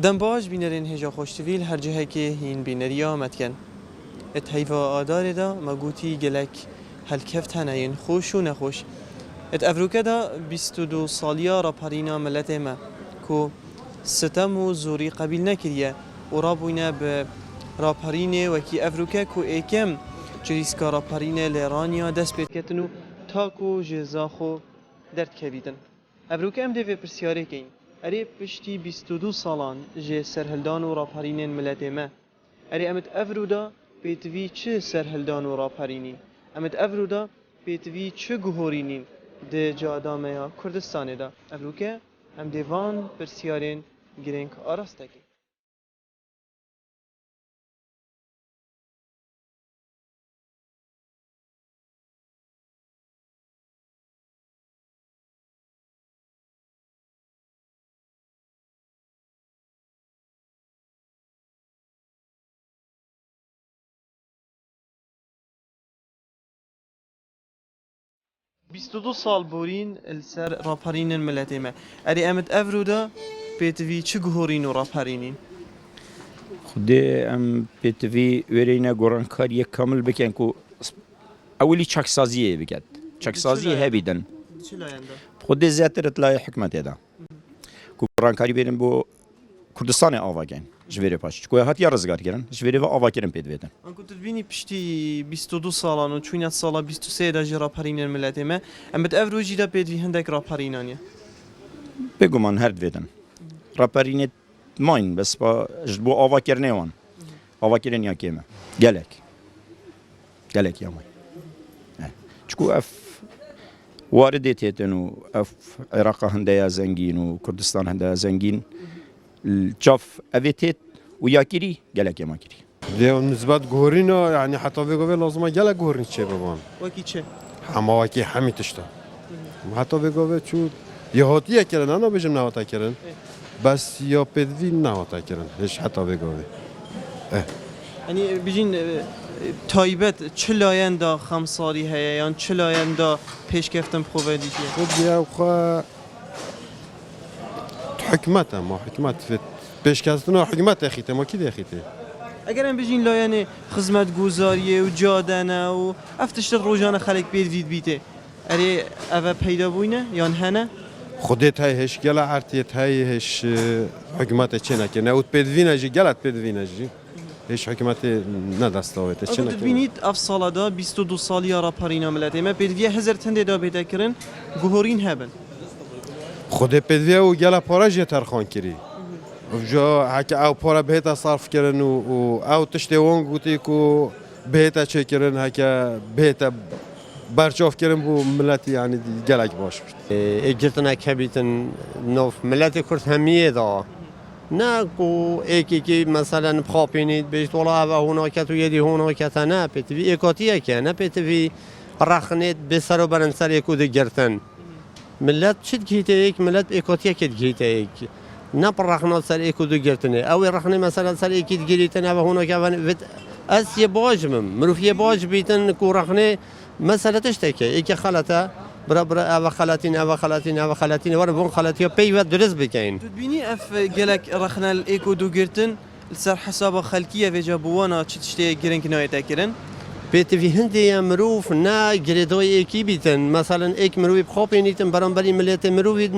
دنباج بینرین هجا خوشتویل هر جهه که هین بینری آمد کن. ات هیوا آداره دا مگوتی گلک هل کفت هنین خوش و نخوش. ات افروکه دا 22 سالیا را پرینا ملت ما کو ستم و زوری قبیل نکریه و را بوینه به را پرینه وکی افروکه کو ایکم جریسکا را پرینه لیرانیا دست بید کتنو تا کو جزاخو درد کبیدن. افروکه ام دوی پرسیاره کین. اری پشتی 22 سالان جه سرهلدان و راپرینین ملت ما. اری امت افرودا بیتوی چه سرهلدان و راپرینین؟ امت افرودا بیتوی چه گهورینین ده جادامه کردستان دا؟ افروکه ام دیوان پرسیارین گرینک آراستگی. بیست و دو سال بورین السر راپرینن ملتی ما. اری امت افرودا بیتوی چه گهورین و راپرینین؟ خودی ام بیتوی ورینه گرانکاری کامل بکن کو اولی چکسازیه بکد. چکسازی هبیدن. چه لاینده؟ خودی زیادتر اطلاع حکمت دا. کو گرانکاری بریم بو کردستان آواگن. جوری پاش. کو هات یا رزگار کردن. جوری و آوا کردن پیدویدن. آنکو تبینی پشتی 22 سالان و چونیت سالا 23 دا جرا پرینن ملت ما. امت افروجی دا پیدوی هندک را پرینانیه. بگو من هر دویدن. راپرینت ماین بس با جبو آوا کردنه وان. آوا کردن یا کیمه. گلک یا ماین. چکو اف واردت هتنو اف عراق هنده زنگین و کردستان هنده زنگین. الجاف أبيتت وياكري جالك يا ماكري. ده نسبة جورينا يعني حتى في قبل لازم جالك جورين شيء بابان. وکی چه؟ حما وكي حمي تشتا. حتى في قبل شو يهاتيه كرن أنا بيجم نهاتا كرن. بس يا بدين نهاتا كرن. إيش حتى في قبل. یعنی بیشین تایبت چه لاینده خمساری هیا یا چه لاینده پیش کفتم خوبه دیگه؟ خود يا أخو حكمته ما حكمت في پیش کردن حکومت اخیته ما کی اخیته اگر ام بجین لایه خدمت گزاریه و جادنه و افتشت روزانه خلق بیدید بیته اری اوه پیدا بوینه یا هنه خودت هایش گله عرتیت هایش حکومت چه نکنه اوت بدوینه جی گلت بدوینه جی هیچ حکومت ندستاویته چه نکنه ببینید اف سالا دا 22 سالی را پرینا ملته ما بدویه هزار تنده دا پیدا کردن گهورین هبن خود بدویه و گله پاراجی ترخان کری وجا حكى او بورا بهتا صرف كرن او تشتي وون قوتي كو بهتا چه كرن هكا بهتا برچوف كرن بو ملتي يعني جلك باش اجرتنا كبيتن نوف ملتي كرت هميه دا ناكو ايكي مثلا بخابينيد بيت والله هناك تو يدي هناك تنا بتفي ايكوتيه كان بتفي رخنت بسر وبرنسر يكو دجرتن ملت شد كيتيك ملت ايكوتيه كيتيك نبرخنا سر ایکو دو گرتنه او رخنه مثلا سر ایکی گریتنه و هونا که ون اس یه باجمم مروف یه باج بیتن کو رخنه مثلا تشتکه ایک خلطه برا او خلطین ور بون خلطی پی و درس بکین تبینی اف گلک رخنه ایکو دو گرتن سر حساب خلقیه و جابوانا چه تشتی گرن کنایه تکرن بیت فی هندی مروف نه گریدای ایکی بیتن مثلا ایک مروی بخوابی نیتن برانبری ملت مروی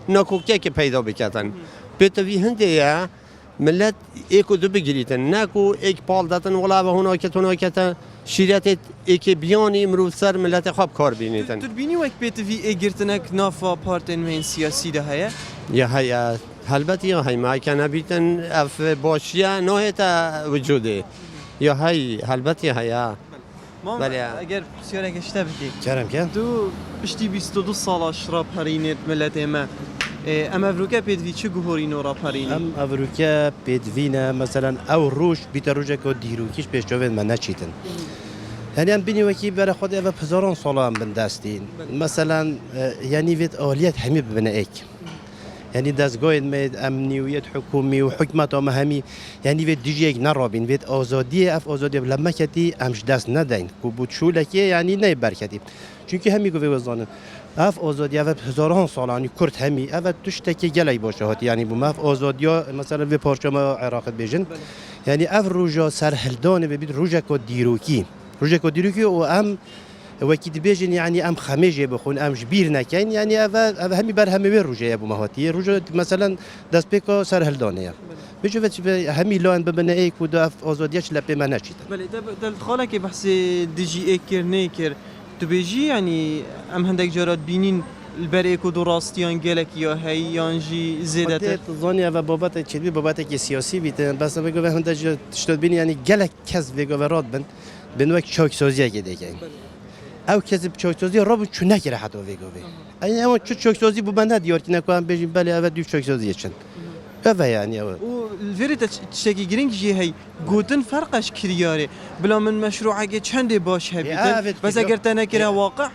ناکوکه که پیدا بکتن بیت فی هندی ملت ایکو دو بگیریتن ناکو ایک پال داتن ولا به هناکت شریعت ایک بیانی مروف سر ملت خواب کار بینیتن تبینی وقت بیت فی ایگرتنک نافا پارتن من سیاسی ده هیا یا هیا البته یا هی ما کنه بیتن اف باشیه نهایت وجوده یا هی البته هیا بله اگر سیاره گشته بکی چرم کن؟ تو پشتی 22 سال شراب پرینت ملت ما ام افروکه پیدوی چه گوهرین و را پرینی؟ ام افروکه پیدوینه مثلا او روش بیت روشه که دیروکیش پیش جوید من نچیتن یعنی هم بینی وکی برای خود اوه پزاران ساله هم بندستین مثلا یعنی وید آلیت همی ببینه ایک یعنی دستگاه مید امنیت حکومی و حکمت و مهمی یعنی وید دیجی یک نرابین وید آزادی اف آزادی لما کتی امش دست ندین کو بود شو لکی یعنی نه برکتی چونکه همی گوی وزانه اف آزادی اف هزاران سالانی کرد همی اف تشتکی گلی باشه هات یعنی بوم اف آزادیا مثلا به پارچه عراق بیژن یعنی اف روجا سرهلدان ببید روجا کو دیروکی و ام وكيد بيجن يعني ام خميجه بخون ام جبير نكاين يعني اف همي بر همي روجا ابو مهاتي روجا مثلا داس بيكو سرهلدانيه بيجوت همي لون ببنا ايك ودا ازودياش لبي ما نشيت بله ده الخالك بحث دي جي اي كير تو بيجي يعني ام هندك جرات بينين البريك ودو راستيان گلك يا هي يانجي زيدت زاني اف بابات تشبي بابات كي سياسي بيتن بس بيجو هندك تشتد بين يعني گلك كز بيجو راد بن وقت چوك سازيه كده او کسی چوک سازی را بود چون نکره حتی ویگو یعنی اما چوک سازی بود من ندیار که نکنم بجیم بله اول دیو چوک سازی چن اوه یعنی اوه و الفيريت تشتكي جرينج جي هي جوتن فرقش كرياري بلا من مشروع اگه چند باش هبيت بس اگر تنكره واقع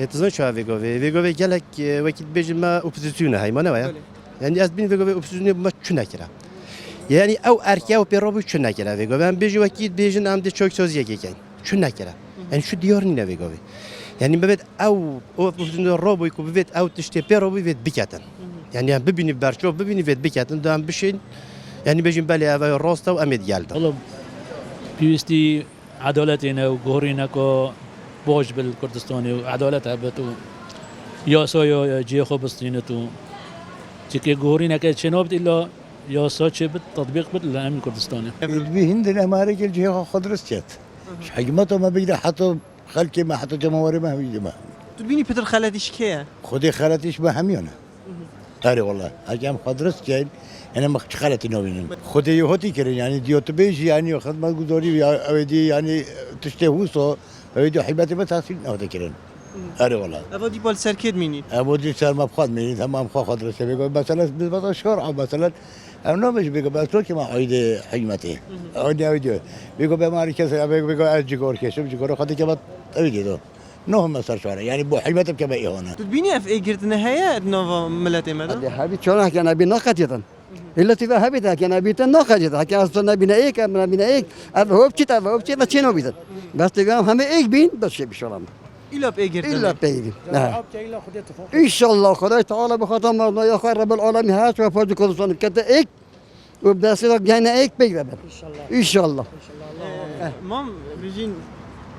اتزان شو ویگو گلک وقتی بجیم ما اپوزیسیون های ما نه یعنی از بین ویگو اپوزیسیون ما چون نکره یعنی او ارکیه و پیرابو چون نکره ویگو من بجی وقتی بجین ام دی چوک سازی که چون نکره يعني شو ديارني نافيجوي يعني ببيت او روبو يكون ببيت او تشتي بيرو ببيت بكاتن يعني ببيني برشوف ببيني بيت بكاتن دام بشين يعني بيجي بالي افا راستا وامد يالدا والله بيستي عدالتنا وجهورنا كو بوج بالكردستاني وعدالتها بتو يا سايا جي خبستينتو تيكي جهورنا كشنوبت الا يا ساتش بالتطبيق بالامن الكردستاني البي هند الاماريكي الجهه خضرستيت حكمته ما بيقدر حتى خلكي ما حتى جمهوري ما بيجي ما تبيني بتر خالتش كيه خدي خالتيش ما هميونه اري والله حكام خضرس جاي انا ما خالتي نوين خدي يهودي كرين يعني ديوت بيجي يعني خدمه جدوري اودي يعني تشتهوسو اودي حباتي ما تحصيل هذا كرين اري والله ابو دي بال سركيد ميني ابو دي سر ما بخاد مني تمام خضرس بيقول مثلا مثلا شرع مثلا أنا مش بيقول بس لو كمان عيد حجمتي عيد بيقول بماري كذا بيقول أجيكور كيشوف جيكور خدي كمان أبيجي ده نهم مسار شوارع يعني بو حجمتي كمان إيه هنا تبيني اف اي قرت نهايه نوفا ملاتي ماذا اللي حبيت شلون كان ابي ناقجدا الا تبا حبيتها كان ابي تناقجدا كان اصلا بنا ايك بنا ايك هو بتشتا هو بتشتا تشينو بيت بس تقام هم ايك بين بس شي بشلام الا باي قرت الا بيجي ان شاء الله خداي تعالى بخاطر مرضى يا خير رب العالمين هات وفوز كردستان كتا ايك وبدا سيرك جاينا ايك بيجي ان شاء الله مام بيجين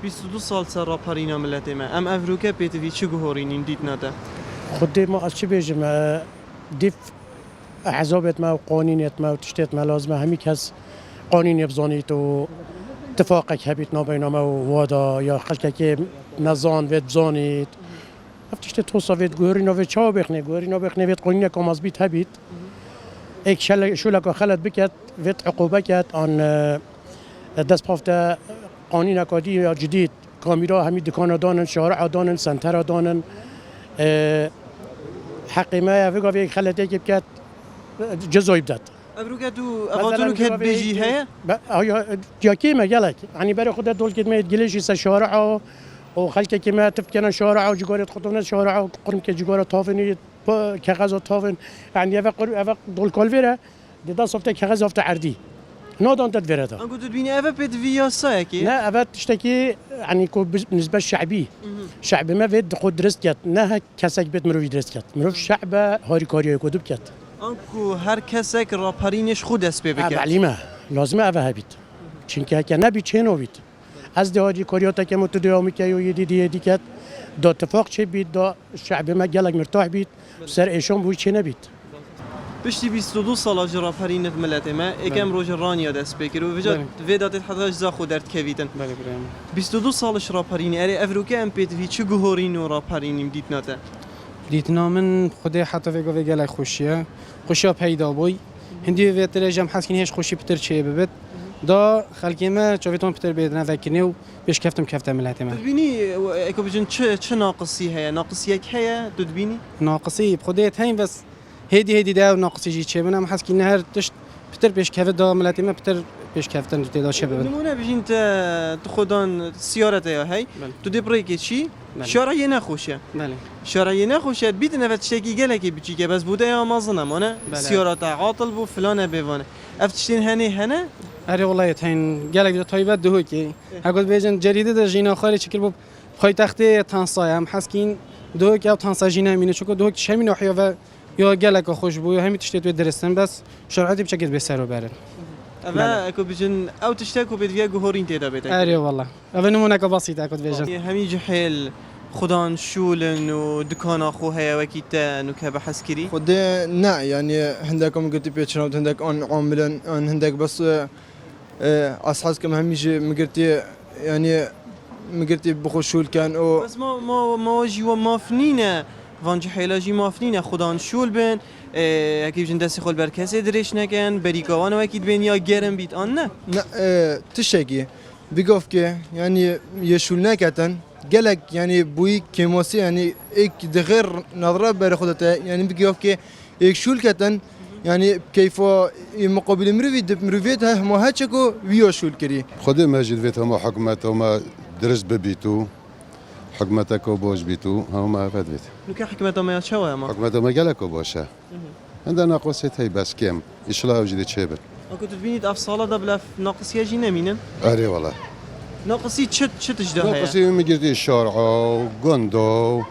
22 سال سر راپارینا ملت ما ام افروکا پیتوی چه گهورینین دید نده خودی ما از چی بیجم دیف احزابت ما و قانونیت ما و تشتیت ما لازمه همی کس قانونی بزانید و اتفاقک هبیت نابینا ما و وادا یا خلقه که نزان وید بزانید افتشت توصا وید گهورینا وید چاو بخنه وید قانونی کام از بیت هبیت ایک شلک خلط بکت وید عقوبه کت آن دست پافته قانون اکادی یا جدید کامیرا همین دکان دانن شارع دانن سنتر دانن حقیمه افگا یک خلطه که بکت جزایی بدد افروکا تو افاتونو که بیجی هیا یا کیمه گلک یعنی برای خودت دول که میاد گلیشی سر شارع و خلک که میاد تفکنن شارع و جگارت خودمون شارع و قرم که جگار تافنی کاغذ تافن یعنی افق دول کالویره دیدا صفته کاغذ افته عردی نادان تدفيرها. أنا قلت بيني أبى بيت فيا ساكي. لا أبى تشتكي يعني بالنسبة للشعبي. شعب ما بيد خود درست كات. نه كسك بيت مروي درست كات. مروي شعب هاري كاريا يكودب كات. أنكو هر كسك راپارينش خود اسبه بكات. معلمة لازم أبى هبيت. چونكه هكذا نبي چه نويت. از ده هاري كاريا تا كم تداوم كيا يدي كات. دا اتفاق چه بيت دا شعب ما جالك مرتاح بيت. سر إيشام بوي چه نبيت. پشتی 22 سال راپارینت ملت ما یکم روز رانیا دست بکر و وجد ویدات حداش زا خودت کویتن 22 سالش راپارینی اری افروکا ام پیت وی چه گهورین و راپارینیم دیت ناته دیتنا من خودی حتی ویگو ویگل خوشیه پیدا بوی هندی ویتر جام حسین هیچ خوشی پتر چه ببد دا خلقی ما چویتون پتر بیدن فکرنی و بیش کفتم ملت ما تبینی اکو بجن چه ناقصی هیا ناقصی یک هیا تبینی ناقصی خودت هم بس هدی دا ناقصی جی چه منم حس کی نهر تشت پتر پیش کفت دا ملتی ما پتر پیش کفتن دا چه ببین نمونه بجین تو خودان سیارت یا هی تو دی بریک چی شارعی نخوشه بله شارعی نخوشه بیت نفت شکی گله کی بچی که بس بوده یا مازنه مانه سیارت عاطل بو فلان بوانه افتشتین هنه اری والله تین گله دا تایبت دهو کی اگه بیجن جریده دا جینا خالی چکل بو پای تخته تانسای هم حس کین دو که تانساجی نمینه چون دو که همین نحیا و یا گلک خوش بو یا همین تشتت به درستن بس شرعتی بچه به سر و بره اما اكو بجن او تشتكوا بدفيا جهورين تيدا بيتك اري والله اول نمونه بسيط اكو بيجن همي جحيل خدان شولن ودكان اخو هيا وكيتا نكه بحس كري خود نه يعني عندكم قلت بيتشنوت عندك ان عاملا ان عندك بس اصحابكم هميجي مقرتي يعني مقرتي بخشول كان او بس ما جوا مافنينه وان جحيلا جي مافنينه خدان شول بن هكي بجن دست خول بركسه دريش نكن بريكوان وكيد بين يا گرم بيت ان نه تشكي بيقف كي يعني يشول نكتن قالك يعني بوي كيموسي يعني اك دغير نظره بر خودته يعني بيقف كي اك شول كتن يعني كيف مقابل مروفيتها ما هاتشكو ويو شول كري خود ماجد فيت هما حكمت هما درس ببيتو حكمتك وبوش بيتو هما فات بيت نكه حكمته ما شوا ما حكمت ما قالك وبوشا عندنا قصة هي بس كم إيش لا وجد شابر اكو تبيني افصاله ده بلا ناقصيه جي نمينن أري والله ناقصي شت تجده هي ناقصي مجرد الشارع وقندو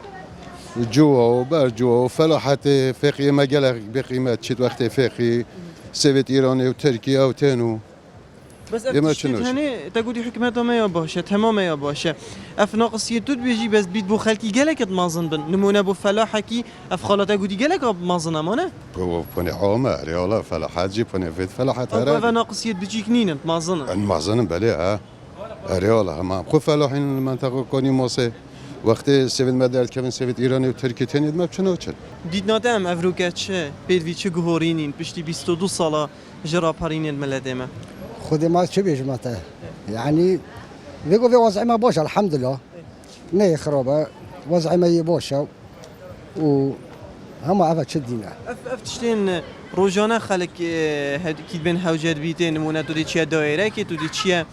وجوا وبرجوا وفلاحة فقهي ما قالك بقيمة شت وقت فقهي سويت إيراني وتركيا وتانو بس يما افتشت شنوش؟ هني تقولي حكمته ما يباشه تمام ما يباشه اف ناقصيه تود بيجي بس بيت بو خالتي قالك مازن بن نمونه بو فلاحكي اف خالته قولي قالك مازن امانه بوني عوامة أري والله فلاحة جي بوني فيت فلاحة اف هرا ناقصيه بيجيك نين مازن المعزن بليها أري والله ما خو فلاحين المنطقة كوني موسى وقت سويت مدار كمان سويت إيراني وتركيا تاني ما بشنو وشل دید ناتم افروکت چه پیدوی چه گهورینین پشتی 22 ساله جرا پارینین ملدمه خود ما چه بیجمته يعني بيقول في وضع ما باشه الحمد لله نه خرابه وضع ما باشه وهم عفت شدينا افتشتین روزانه خلق کی بین هوجت بیتین نمونه تو دی چیه دایره کی تو دی چیه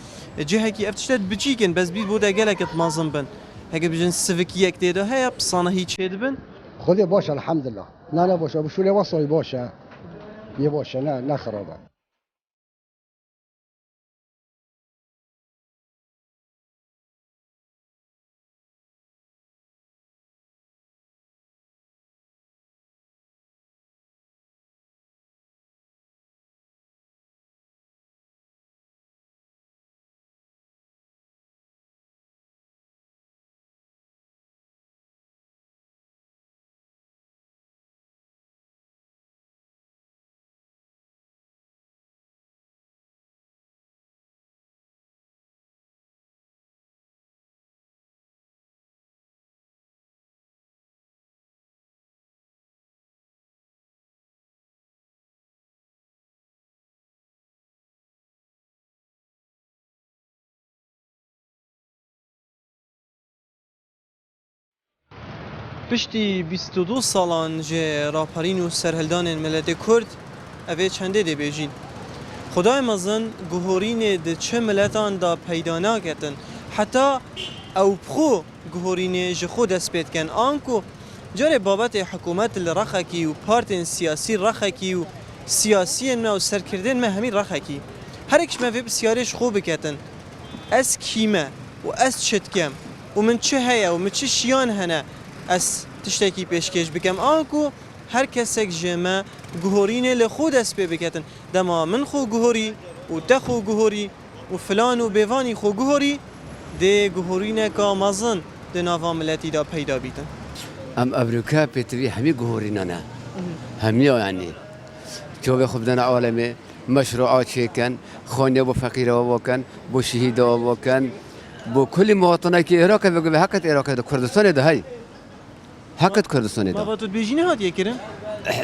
جهه کی افتشتت بچیکن بس بید بوده گلکت مازن بن هکه بجن سوکی یک دیده هیا بسانه هیچ هید بن خود باشه الحمد لله نه باشه بشوله وصل باشه یه باشه نه خرابه پشتی 22 سالان جه راپرین و سرهلدان ملت کرد اوه چنده دی بیجین خدای مزن گهورین ده چه ملتان دا پیدا ناکتن حتی او بخو گهورین جخو دست بید کن آنکو جاره بابت حکومت لرخکی و پارتین سیاسی رخکی و سیاسی ما و سرکردن ما همین رخکی هر اکش ما بسیارش خوب بکتن از کیمه و از چتکم و من چه هیا و من چه شیان هنه از تشتکی پیشکش بکم آنکو هر کسک جمع گهورین لخود دست پی بکتن دما من خو گهوری و تخو گهوری و فلان و بیوانی خو گهوری ده گهورین که مزن ده ناوا ملتی دا پیدا بیتن ام امریکا پیتوی همی گهورینانه همی يعني شو بخوب دنا عالمي مشروعات شيكن خوني ابو فقير ابو كان بو شهيد ابو كان بو كل مواطنه كي عراق بيقول حقت عراق كردستان ده هاي حقت كردستان ده بابا تو بيجينه هات يكرم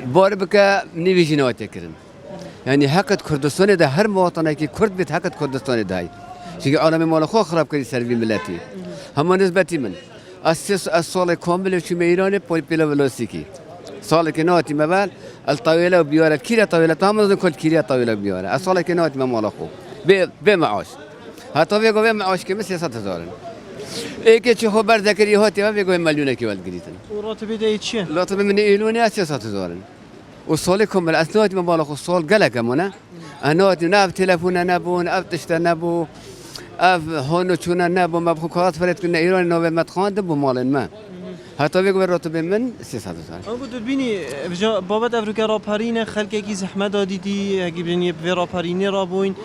بار بك نيجينا وتكرم يعني حقت كردستان ده هر مواطنه كي كرد بيت حقت كردستان ده هاي شيء عالمي مال خو خراب كري سربي ملتي هم نسبتي من اسس الصاله كامله شو ميرانه بولا فلوسيكي صالة كناتي مبال الطاولة وبيارة كيرة طاولة تامل كل كيرة طاولة بيارة الصالة كناتي ما مال أخو بمعاش هاتوا بيجوا بمعاش كم 600,000 إيه كي هو برد ذكري هاتي ما بيجوا مليون كي والجريتنا وراتب ده يتشين راتب من إيلوني 600,000 والصالة كمل أثناء ما مال أخو الصال قلق كمونه أنا ناب تلفون نابو ناب تشتري نابو أف هونو شونا نابو ما بخو كات فريت كنا إيران نوبة ما تخاند بمال ما حتی بگو راتب من 300 دلار آن بود بینی بجا بابت افریقا را پارینه خلک کی زحمت دادیدی اگه بینی به را پارینه را بوین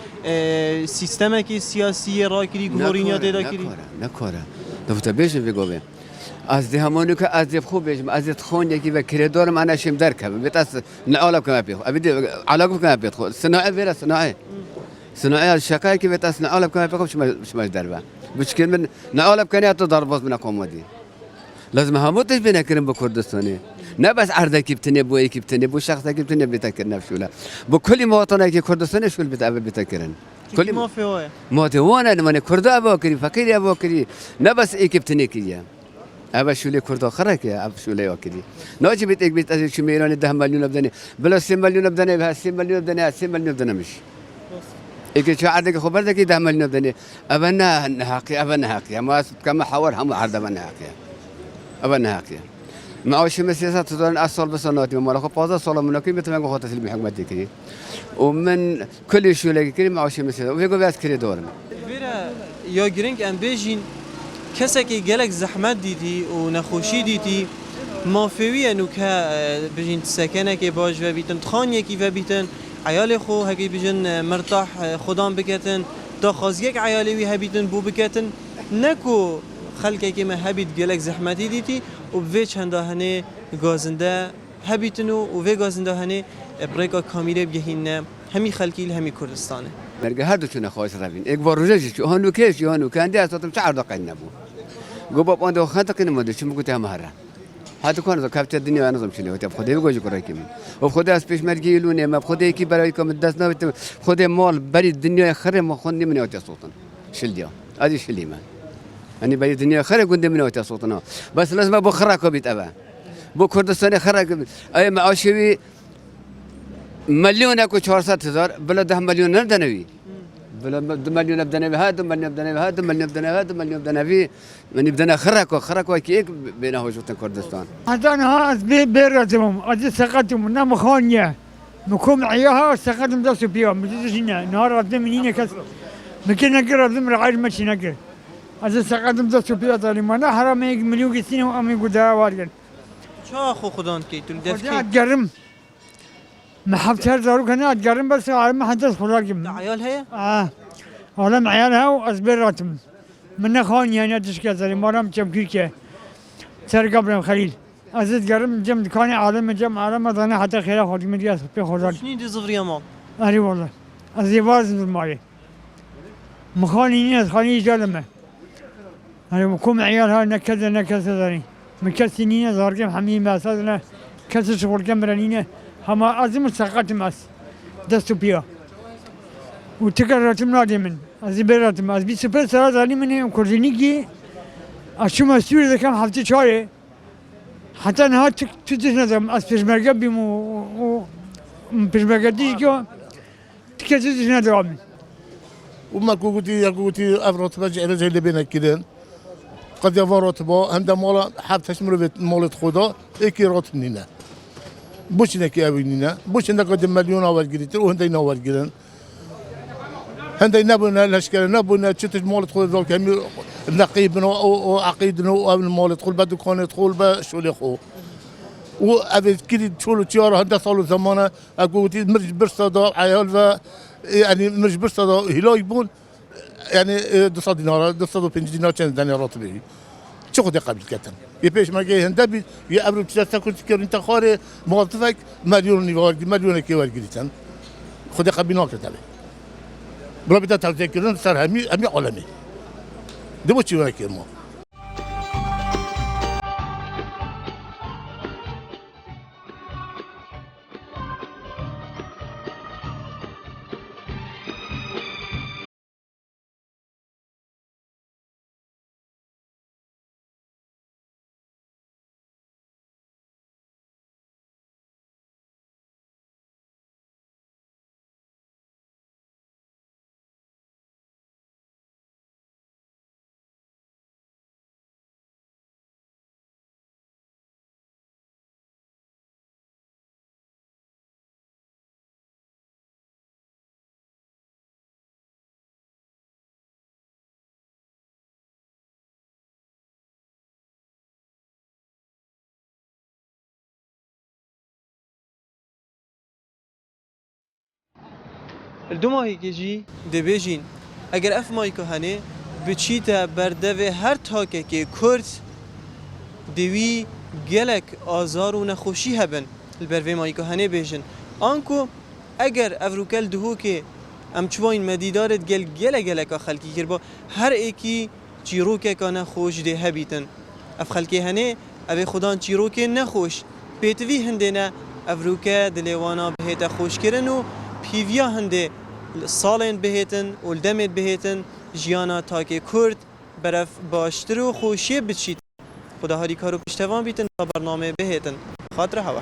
سیستم کی سیاسی را کری گورینیا دیدا کری نکاره دفعه بیش بگو بیم از ده همونی که از ده خوب بیشم از ده خون یکی و کردار من اشیم درکه بیت نعالب کم بیخو ابد علاقه کم بیخو صناعه ویرا صناعه الشقای که بیت نعالب کم بیخو شماش دربه مشکل من نعالب کنی حتی ضربات من قومدی لازم هموتش بنکرم با کردستانی نه بس عرضه کی بتنی بو یکی بتنی بو شخص کی بتنی بتکر نفسوله با کلی مواطنه که کردستانی شول بتکرن کلی مافیا مواطنه من کرده ابا کری فقیر ابا کری نه بس یکی بتنی کیه ابا شوله کرد آخره که اب شوله آکدی ناچی بیت یک بیت از شو میرانی 10 میلیون بدنی بلا 3 میلیون بدنی به 3 میلیون بدنی 3 میلیون بدنی میش ایکی چه عرضه که خبر دکی 10 میلیون بدنی ابا نه حقی اما کم حوار هم عرضه من حقی ابا نه حقی معاش مسیاسات تدارن اصل بس ناتی مالا خب 15 سال من کی میتونم خاطر تسلیم حکومت کردی ومن كل شوله كريم معاش مسیاسات و بگو بس کری دارم ویرا یا گرینگ ام بیجین کسی که گلک زحمت دیدی و نخوشی دیدی مافیوی انو که بجین سکنه که باش و بیتن تخان یکی و بیتن عیال خو هکی بجین مرتاح خودان بکتن تا خواست یک عیالی وی هبیتن بو بکتن نکو خلقه که ما هبید گلک زحمتی دیدی و به چنده هنه گازنده هبیتن و به گازنده هنه بریکا کامیله بگهین همی خلقی همی کردستانه مرگه هر دو چونه خواهش روین یک بار روزش چه هنو کیش چه هنو کندی از تاتم چهار دقیقه نبود گو باب آن دو خانه کنیم ماده چه میگویی هم هره حتی کنه تو کفت دنیا انجام شده وقتی خدای بگویی کاری کنیم و خدای از پیش مرگی لونه ما خدای کی برای کم دست نبود خدای مال بری دنیا خره ما خون نمی‌نه وقتی صوتن شلدیا ادی شلی من یعنی بری دنیا خره گنده منه وقتی صوتنا بس لازم بخره کبیت ابا بو کردستان خره ای معاشوی مليون اكو 400,000 بلا 10 مليون ندنوي بلا 2 مليون بدنا بهذا 2 مليون بدنا بهذا 2 مليون بدنا بهذا 2 مليون بدنا فيه من بدنا خركوا كيك بينه وجوتن كردستان هذا ها بيرتهم أجل سقطهم نام خانية مكوم عياها سقطهم داسو بيهم مجلسنا نهار قدام منين كس ممكن نقرا ضمن عيل ماشي نقرا أجل سقطهم داسو بيها تاني ما نحرم يك مليون كسينة وأمي قدها وارجن چه خو خدان کی تو دفت کی أتقرم ما حبت هالزارو كنا أتقرم بس على ما حدث خلاص عيال هي عالم عيالها وأزبراتهم من خانية يعني أتشكى زي مرام تشبكيكه سر قبل خليل أزيد قرم جم دكاني عالم جم عالم أظن حتى خير خالد مدياس في خالد شنو دي زفريا مال أري والله أزي وازن الماي مخاني ناس خاني جالمه أنا مكوم عيالها نكذا ذاني مكسنين زارجم حميم أساسنا كسر شغل كمرانينه هما أزم سقط ماس دستو بيا وتكررتم نادي من أزي براتم أزي سبر سرا ذاني من كورجينيكي أشوف مسؤول إذا كان حفتي شوية حتى نهار تتنظم از پیشمرگه بیم و پیشمرگه دیگه که تکذیزش ندارم و ما گویی افراد بچه ارزه اللي بينك كده قد يفار راتبا هنده مال حب تشمر مالت خدا اکی راتب نینه بوش نکی اوی نینه بوش نکاد میلیون آور گیریتر و هنده این آور گیرن هنده نبونه لشکر نبونه چطور مالت خود دار که همی نقیبنا و عقیدنا و مالت خود به دکانت خود به شغل خو و اوی کلی چولو چیار هنده سالو زمانه اگویی مرج برسادا عیال و يعني مرج برسادا هلای بون يعني 200 دينار 250 دينار كان داني راتبي شو خدي قبل كتن يبيش ما جاي هندبي يا ابرو تاكل تكر انت خاري موظفك مليون كي ورقيتن خدي قبل ناكل تبي بلا بدا تذكرون صار همي عالمي دبو شي وراك ما دو ماهی که جی دبیجین اگر اف ماهی که هنه بچیتا بردوه هر تاکه که کرد دوی گلک آزار و نخوشی هبن البروی ماهی که هنه بیجن آنکو اگر افروکل دهو که ام چوین مدیدارت گلک خلکی کربا هر ایکی چیروکه که نخوش ده هبیتن اف خلکی هنه اوه خدان چیروکه نخوش پیتوی هنده نه افروکه دلیوانا بهیت خوش کرن و پیویا هنده سالین بهیتن و الدمت بهیتن جیانا تاکه کرد برف باشتر و خوشی بچید خدا هاری کارو پشتوان بیتن تا برنامه بهیتن خاطر هوا